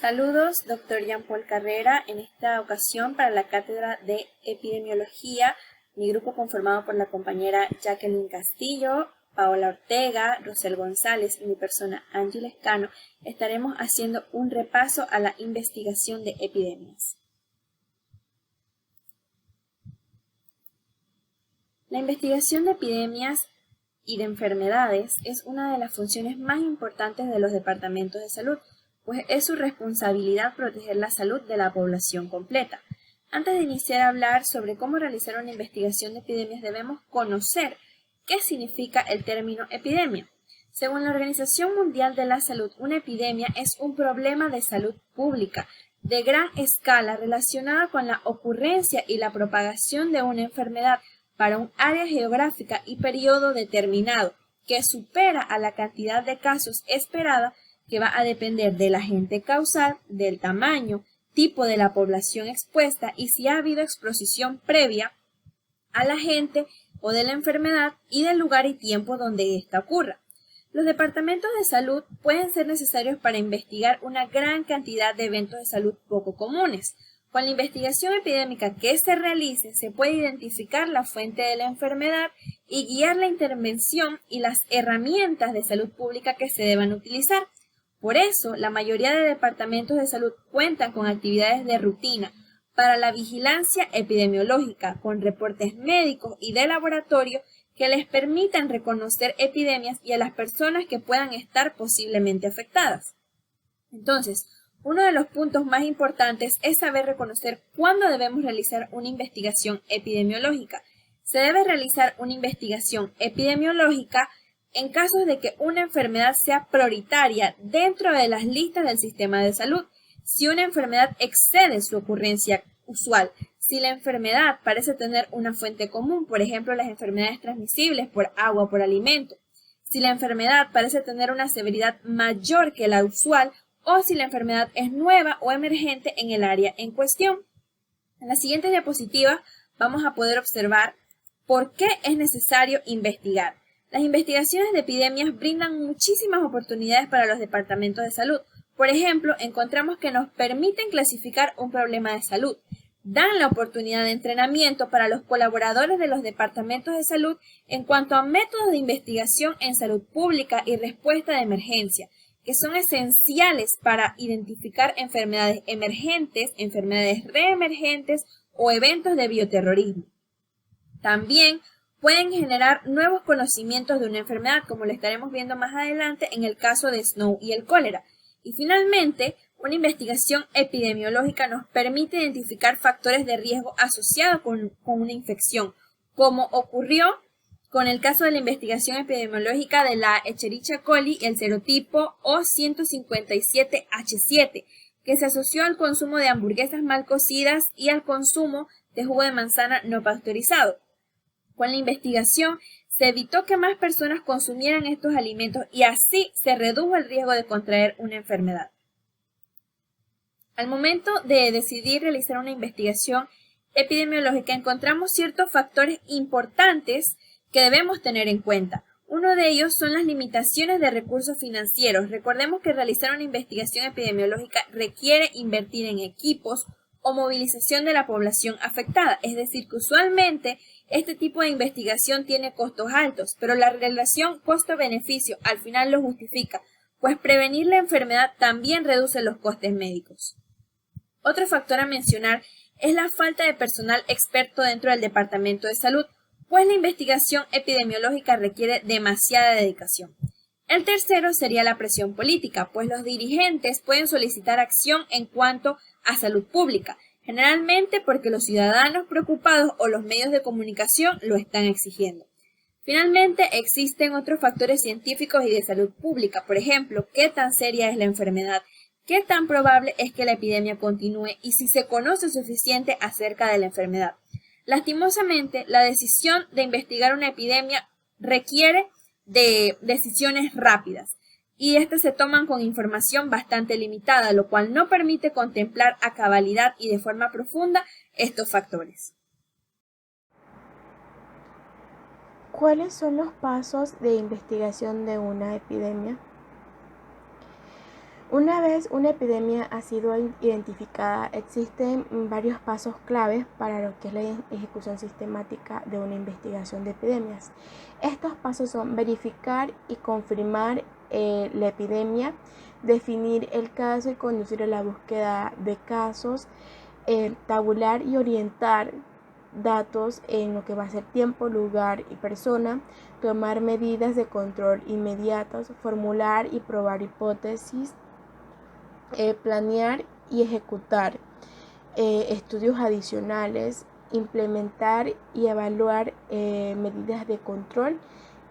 Saludos, doctor Jean-Paul Carrera, en esta ocasión para la cátedra de epidemiología, mi grupo conformado por la compañera Jacqueline Castillo, Paola Ortega, Rosel González y mi persona Ángeles Cano, estaremos haciendo un repaso a la investigación de epidemias. La investigación de epidemias y de enfermedades es una de las funciones más importantes de los departamentos de salud, pues es su responsabilidad proteger la salud de la población completa. Antes de iniciar a hablar sobre cómo realizar una investigación de epidemias, debemos conocer qué significa el término epidemia. Según la Organización Mundial de la Salud, una epidemia es un problema de salud pública de gran escala relacionada con la ocurrencia y la propagación de una enfermedad para un área geográfica y periodo determinado, que supera a la cantidad de casos esperada, que va a depender del agente causal, del tamaño, tipo de la población expuesta y si ha habido exposición previa al agente o de la enfermedad y del lugar y tiempo donde ésta ocurra. Los departamentos de salud pueden ser necesarios para investigar una gran cantidad de eventos de salud poco comunes. Con la investigación epidémica que se realice, se puede identificar la fuente de la enfermedad y guiar la intervención y las herramientas de salud pública que se deban utilizar. Por eso, la mayoría de departamentos de salud cuentan con actividades de rutina para la vigilancia epidemiológica, con reportes médicos y de laboratorio que les permitan reconocer epidemias y a las personas que puedan estar posiblemente afectadas. Entonces, uno de los puntos más importantes es saber reconocer cuándo debemos realizar una investigación epidemiológica. Se debe realizar una investigación epidemiológica en casos de que una enfermedad sea prioritaria dentro de las listas del sistema de salud, si una enfermedad excede su ocurrencia usual, si la enfermedad parece tener una fuente común, por ejemplo, las enfermedades transmisibles por agua o por alimento, si la enfermedad parece tener una severidad mayor que la usual o si la enfermedad es nueva o emergente en el área en cuestión. En la siguiente diapositiva vamos a poder observar por qué es necesario investigar. Las investigaciones de epidemias brindan muchísimas oportunidades para los departamentos de salud. Por ejemplo, encontramos que nos permiten clasificar un problema de salud, dan la oportunidad de entrenamiento para los colaboradores de los departamentos de salud en cuanto a métodos de investigación en salud pública y respuesta de emergencia, que son esenciales para identificar enfermedades emergentes, enfermedades reemergentes o eventos de bioterrorismo. También pueden generar nuevos conocimientos de una enfermedad, como lo estaremos viendo más adelante en el caso de Snow y el cólera. Y finalmente, una investigación epidemiológica nos permite identificar factores de riesgo asociados con una infección, como ocurrió con el caso de la investigación epidemiológica de la Escherichia coli y el serotipo O157H7, que se asoció al consumo de hamburguesas mal cocidas y al consumo de jugo de manzana no pasteurizado. Con la investigación se evitó que más personas consumieran estos alimentos y así se redujo el riesgo de contraer una enfermedad. Al momento de decidir realizar una investigación epidemiológica, encontramos ciertos factores importantes que debemos tener en cuenta. Uno de ellos son las limitaciones de recursos financieros. Recordemos que realizar una investigación epidemiológica requiere invertir en equipos o movilización de la población afectada, es decir, que usualmente este tipo de investigación tiene costos altos, pero la relación costo-beneficio al final lo justifica, pues prevenir la enfermedad también reduce los costes médicos. Otro factor a mencionar es la falta de personal experto dentro del Departamento de Salud, pues la investigación epidemiológica requiere demasiada dedicación. El tercero sería la presión política, pues los dirigentes pueden solicitar acción en cuanto a salud pública, generalmente porque los ciudadanos preocupados o los medios de comunicación lo están exigiendo. Finalmente, existen otros factores científicos y de salud pública, por ejemplo, qué tan seria es la enfermedad, qué tan probable es que la epidemia continúe y si se conoce suficiente acerca de la enfermedad. Lastimosamente, la decisión de investigar una epidemia requiere de decisiones rápidas y estas se toman con información bastante limitada, lo cual no permite contemplar a cabalidad y de forma profunda estos factores. ¿Cuáles son los pasos de investigación de una epidemia? Una vez una epidemia ha sido identificada, existen varios pasos claves para lo que es la ejecución sistemática de una investigación de epidemias. Estos pasos son verificar y confirmar la epidemia, definir el caso y conducir a la búsqueda de casos, tabular y orientar datos en lo que va a ser tiempo, lugar y persona, tomar medidas de control inmediatas, formular y probar hipótesis, planear y ejecutar estudios adicionales, implementar y evaluar medidas de control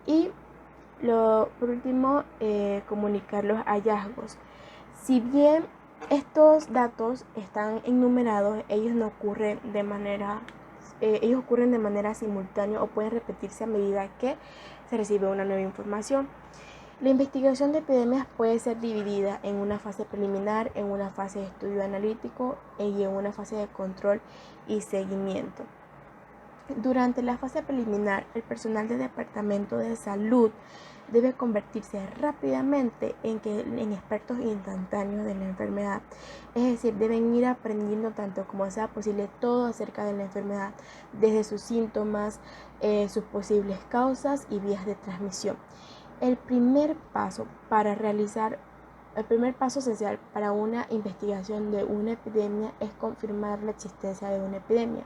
y por último comunicar los hallazgos. Si bien estos datos están enumerados, ellos ocurren de manera simultánea o pueden repetirse a medida que se recibe una nueva información. La investigación de epidemias puede ser dividida en una fase preliminar, en una fase de estudio analítico y en una fase de control y seguimiento. Durante la fase preliminar, el personal del Departamento de Salud debe convertirse rápidamente en expertos instantáneos de la enfermedad. Es decir, deben ir aprendiendo tanto como sea posible todo acerca de la enfermedad, desde sus síntomas, sus posibles causas y vías de transmisión. El primer paso esencial para una investigación de una epidemia es confirmar la existencia de una epidemia.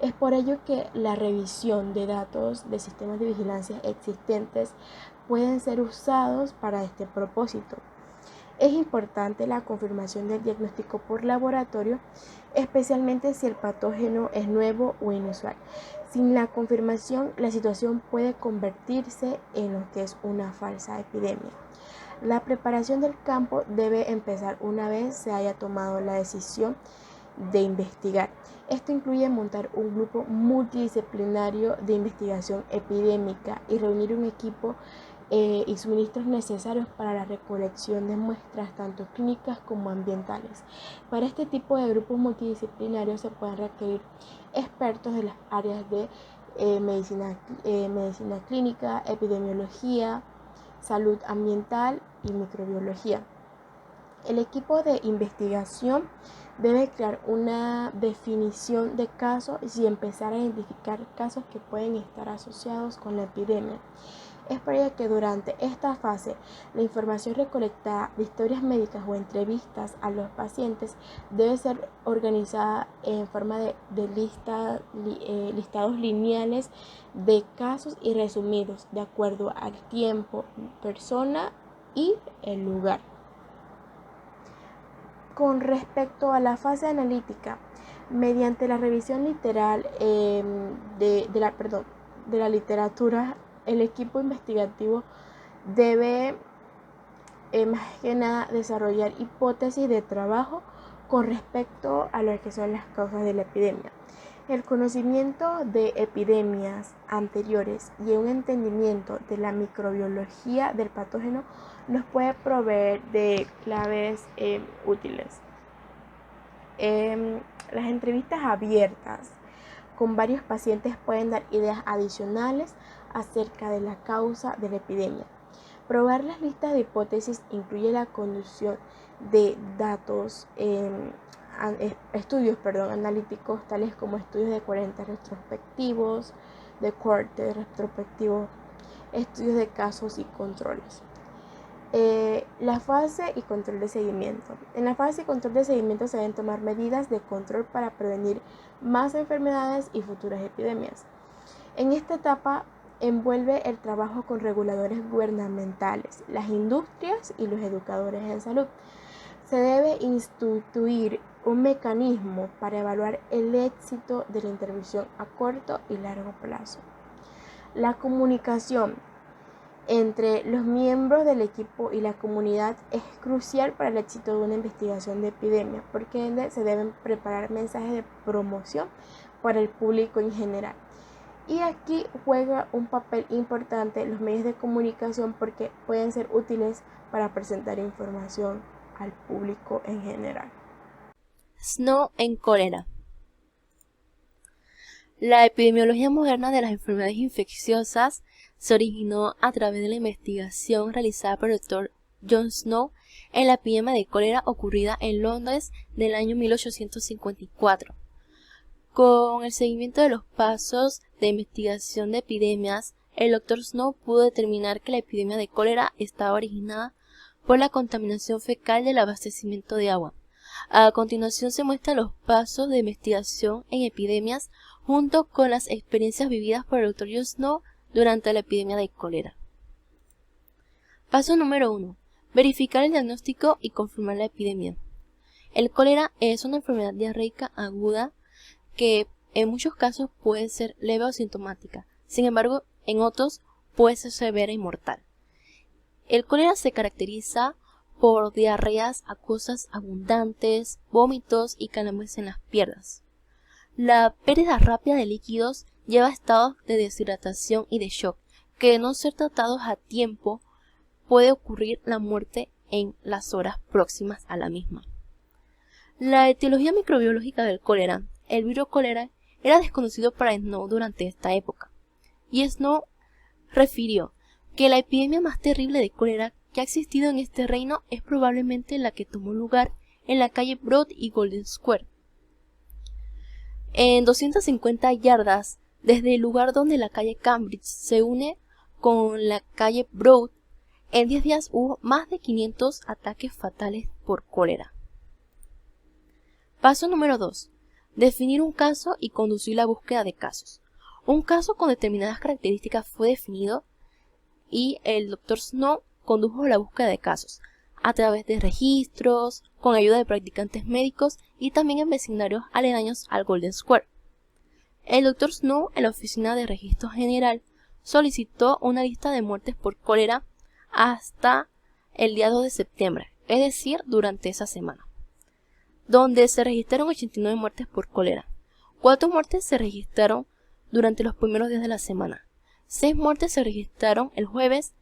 Es por ello que la revisión de datos de sistemas de vigilancia existentes pueden ser usados para este propósito. Es importante la confirmación del diagnóstico por laboratorio, especialmente si el patógeno es nuevo o inusual. Sin la confirmación, la situación puede convertirse en lo que es una falsa epidemia. La preparación del campo debe empezar una vez se haya tomado la decisión de investigar. Esto incluye montar un grupo multidisciplinario de investigación epidémica y reunir un equipo y suministros necesarios para la recolección de muestras tanto clínicas como ambientales. Para este tipo de grupos multidisciplinarios se pueden requerir expertos de las áreas de medicina clínica, epidemiología, salud ambiental y microbiología. El equipo de investigación debe crear una definición de casos y empezar a identificar casos que pueden estar asociados con la epidemia. Es por ello que durante esta fase la información recolectada de historias médicas o entrevistas a los pacientes debe ser organizada en forma de listados lineales de casos y resumidos de acuerdo al tiempo, persona y el lugar. Con respecto a la fase analítica, mediante la revisión literal de la literatura, el equipo investigativo debe más que nada desarrollar hipótesis de trabajo con respecto a lo que son las causas de la epidemia. El conocimiento de epidemias anteriores y un entendimiento de la microbiología del patógeno nos puede proveer de claves útiles. Las entrevistas abiertas con varios pacientes pueden dar ideas adicionales acerca de la causa de la epidemia. Probar las listas de hipótesis incluye la conducción de datos, estudios analíticos, tales como estudios de 40 retrospectivos, de corte retrospectivo, estudios de casos y controles. La fase y control de seguimiento. En la fase y control de seguimiento se deben tomar medidas de control para prevenir más enfermedades y futuras epidemias. En esta etapa envuelve el trabajo con reguladores gubernamentales, las industrias y los educadores en salud. Se debe instituir un mecanismo para evaluar el éxito de la intervención a corto y largo plazo. La comunicación entre los miembros del equipo y la comunidad es crucial para el éxito de una investigación de epidemia, porque se deben preparar mensajes de promoción para el público en general. Y aquí juega un papel importante los medios de comunicación porque pueden ser útiles para presentar información al público en general. Snow en cólera. La epidemiología moderna de las enfermedades infecciosas se originó a través de la investigación realizada por el Dr. John Snow en la epidemia de cólera ocurrida en Londres del año 1854. Con el seguimiento de los pasos de investigación de epidemias, el Dr. Snow pudo determinar que la epidemia de cólera estaba originada por la contaminación fecal del abastecimiento de agua. A continuación se muestran los pasos de investigación en epidemias junto con las experiencias vividas por el Dr. Snow durante la epidemia de cólera. Paso número 1. Verificar el diagnóstico y confirmar la epidemia. El cólera es una enfermedad diarreica aguda que en muchos casos puede ser leve o sintomática. Sin embargo, en otros puede ser severa y mortal. El cólera se caracteriza por diarreas acuosas abundantes, vómitos y calambres en las piernas. La pérdida rápida de líquidos lleva a estados de deshidratación y de shock, que de no ser tratados a tiempo puede ocurrir la muerte en las horas próximas a la misma. La etiología microbiológica del cólera, el virus cólera, era desconocido para Snow durante esta época, y Snow refirió que la epidemia más terrible de cólera que ha existido en este reino es probablemente la que tomó lugar en la calle Broad y Golden Square. En 250 yardas desde el lugar donde la calle Cambridge se une con la calle Broad, en 10 días hubo más de 500 ataques fatales por cólera. Paso número 2. Definir un caso y conducir la búsqueda de casos. Un caso con determinadas características fue definido y el Dr. Snow condujo la búsqueda de casos a través de registros, con ayuda de practicantes médicos y también en vecindarios aledaños al Golden Square. El Dr. Snow en la Oficina de Registro General solicitó una lista de muertes por cólera hasta el día 2 de septiembre, es decir, durante esa semana, donde se registraron 89 muertes por cólera. 4 muertes se registraron durante los primeros días de la semana, 6 muertes se registraron el jueves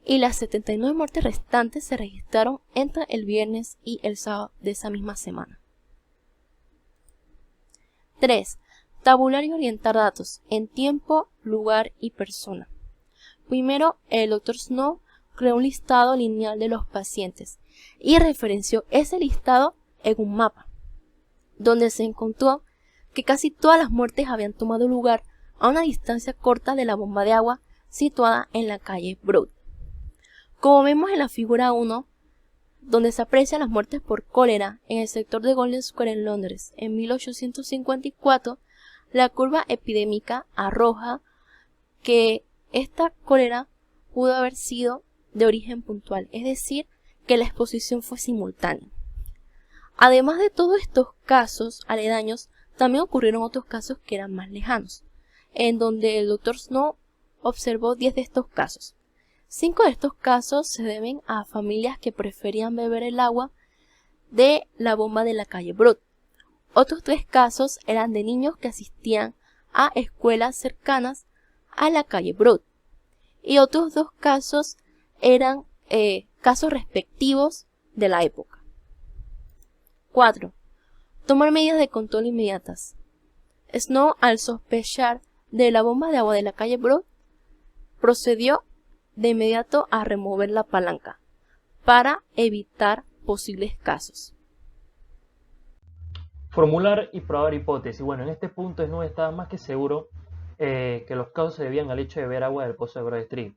y las 79 muertes restantes se registraron entre el viernes y el sábado de esa misma semana. 3. Tabular y orientar datos en tiempo, lugar y persona. Primero, el Dr. Snow creó un listado lineal de los pacientes y referenció ese listado en un mapa, donde se encontró que casi todas las muertes habían tomado lugar a una distancia corta de la bomba de agua situada en la calle Broad. Como vemos en la figura 1, donde se aprecian las muertes por cólera en el sector de Golden Square en Londres en 1854, la curva epidémica arroja que esta cólera pudo haber sido de origen puntual, es decir, que la exposición fue simultánea. Además de todos estos casos aledaños, también ocurrieron otros casos que eran más lejanos, en donde el Dr. Snow observó 10 de estos casos. 5 de estos casos se deben a familias que preferían beber el agua de la bomba de la calle Broad. Otros 3 casos eran de niños que asistían a escuelas cercanas a la calle Broad. Y otros 2 casos eran casos respectivos de la época. 4. Tomar medidas de control inmediatas. Snow, al sospechar de la bomba de agua de la calle Broad, procedió de inmediato a remover la palanca para evitar posibles casos. Formular y probar hipótesis. Bueno, en este punto Snow estaba más que seguro que los casos se debían al hecho de beber agua del pozo de Broad Street,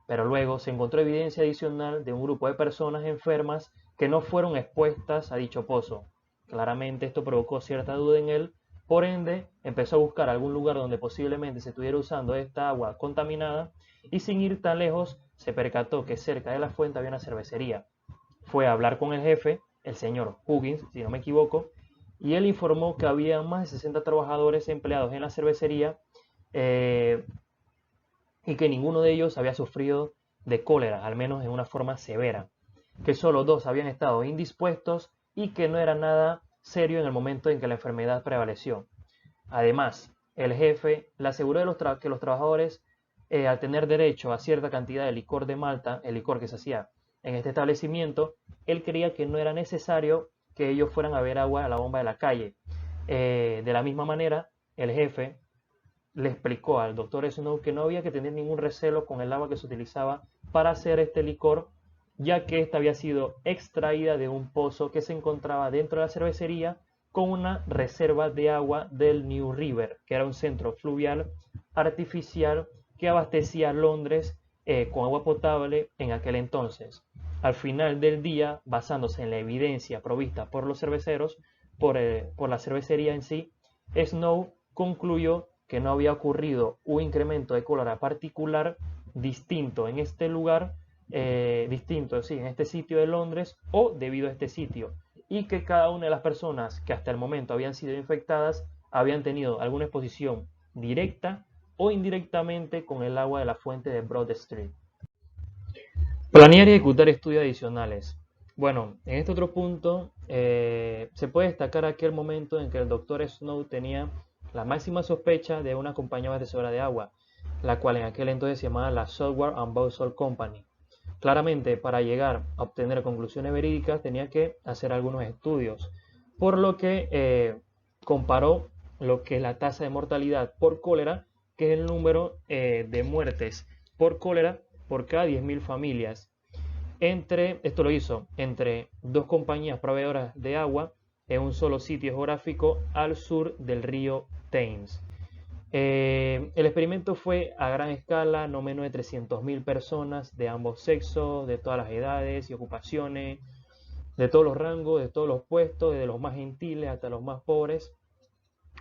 pero luego se encontró evidencia adicional de un grupo de personas enfermas que no fueron expuestas a dicho pozo. Claramente esto provocó cierta duda en él, por ende empezó a buscar algún lugar donde posiblemente se estuviera usando esta agua contaminada y sin ir tan lejos se percató que cerca de la fuente había una cervecería. Fue a hablar con el jefe, el señor Huggins, si no me equivoco, y él informó que había más de 60 trabajadores empleados en la cervecería y que ninguno de ellos había sufrido de cólera, al menos en una forma severa, que solo 2 habían estado indispuestos y que no era nada serio en el momento en que la enfermedad prevaleció. Además, el jefe le aseguró que los trabajadores, al tener derecho a cierta cantidad de licor de malta, el licor que se hacía en este establecimiento, él creía que no era necesario que ellos fueran a beber agua a la bomba de la calle. De la misma manera, el jefe le explicó al doctor Snow que no había que tener ningún recelo con el agua que se utilizaba para hacer este licor ya que esta había sido extraída de un pozo que se encontraba dentro de la cervecería con una reserva de agua del New River, que era un centro fluvial artificial que abastecía Londres con agua potable en aquel entonces. Al final del día, basándose en la evidencia provista por los cerveceros, por la cervecería en sí, Snow concluyó que no había ocurrido un incremento de cólera particular distinto en este lugar, en este sitio de Londres o debido a este sitio, y que cada una de las personas que hasta el momento habían sido infectadas habían tenido alguna exposición directa o indirectamente con el agua de la fuente de Broad Street. Planear y ejecutar estudios adicionales. Bueno, en este otro punto se puede destacar aquel momento en que el doctor Snow tenía la máxima sospecha de una compañía abastecedora de agua, la cual en aquel entonces se llamaba la Software and Bowsol Company. Claramente, para llegar a obtener conclusiones verídicas tenía que hacer algunos estudios, por lo que comparó lo que es la tasa de mortalidad por cólera, que es el número de muertes por cólera por cada 10.000 familias. Esto lo hizo entre dos compañías proveedoras de agua en un solo sitio geográfico al sur del río Thames. El experimento fue a gran escala, no menos de 300.000 personas de ambos sexos, de todas las edades y ocupaciones, de todos los rangos, de todos los puestos, desde los más gentiles hasta los más pobres.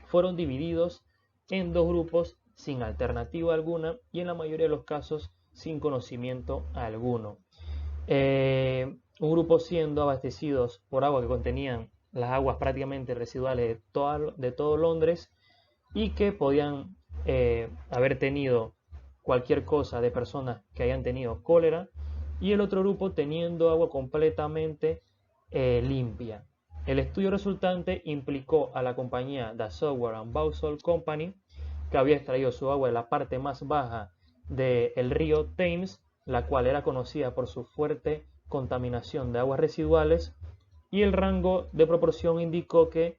Fueron divididos en dos grupos sin alternativa alguna y en la mayoría de los casos sin conocimiento alguno. Un grupo siendo abastecidos por agua que contenían las aguas prácticamente residuales de todo Londres y que podían haber tenido cualquier cosa de personas que hayan tenido cólera, y el otro grupo teniendo agua completamente limpia. El estudio resultante implicó a la compañía The Software and Bowsol Company, que había extraído su agua de la parte más baja del río Thames, la cual era conocida por su fuerte contaminación de aguas residuales, y el rango de proporción indicó que,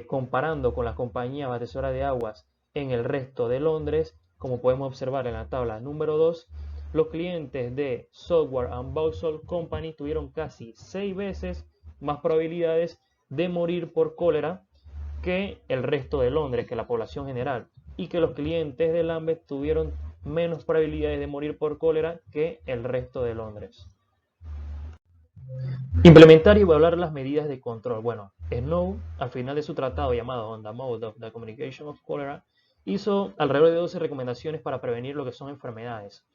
comparando con las compañías abastecedoras de aguas en el resto de Londres, como podemos observar en la tabla número 2, los clientes de Software and Bowsol Company tuvieron casi 6 veces más probabilidades de morir por cólera que el resto de Londres, que la población general, y que los clientes de Lambeth tuvieron menos probabilidades de morir por cólera que el resto de Londres. Implementar y evaluar las medidas de control. Bueno, Snow, al final de su tratado llamado On the Mode of the Communication of Cholera, hizo alrededor de 12 recomendaciones para prevenir lo que son enfermedades.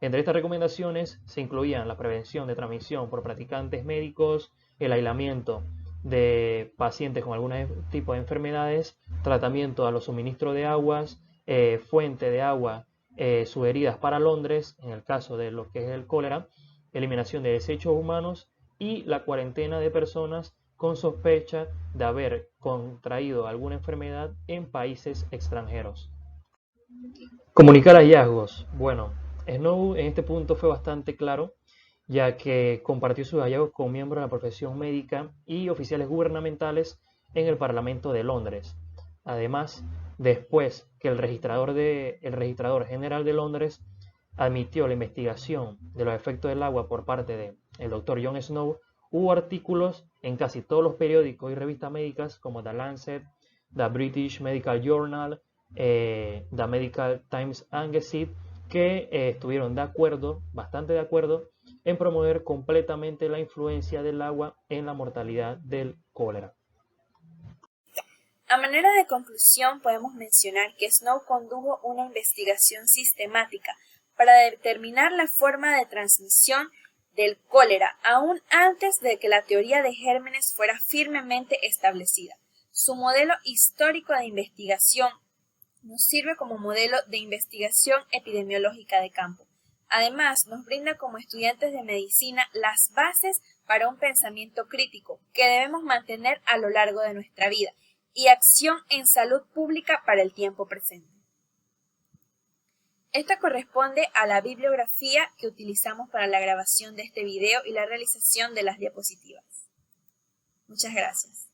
Entre estas recomendaciones se incluían la prevención de transmisión por practicantes médicos, el aislamiento de pacientes con algún tipo de enfermedades, tratamiento a los suministros de aguas, fuente de agua sugeridas para Londres, en el caso de lo que es el cólera, eliminación de desechos humanos y la cuarentena de personas con sospecha de haber contraído alguna enfermedad en países extranjeros. Comunicar hallazgos. Bueno, Snow en este punto fue bastante claro, ya que compartió sus hallazgos con miembros de la profesión médica y oficiales gubernamentales en el Parlamento de Londres. Además, después que el registrador general de Londres admitió la investigación de los efectos del agua por parte del Dr. John Snow, hubo artículos en casi todos los periódicos y revistas médicas como The Lancet, The British Medical Journal, The Medical Times and Gazette, que estuvieron bastante de acuerdo, en promover completamente la influencia del agua en la mortalidad del cólera. A manera de conclusión, podemos mencionar que Snow condujo una investigación sistemática para determinar la forma de transmisión del cólera, aún antes de que la teoría de gérmenes fuera firmemente establecida. Su modelo histórico de investigación nos sirve como modelo de investigación epidemiológica de campo. Además, nos brinda como estudiantes de medicina las bases para un pensamiento crítico que debemos mantener a lo largo de nuestra vida y acción en salud pública para el tiempo presente. Esta corresponde a la bibliografía que utilizamos para la grabación de este video y la realización de las diapositivas. Muchas gracias.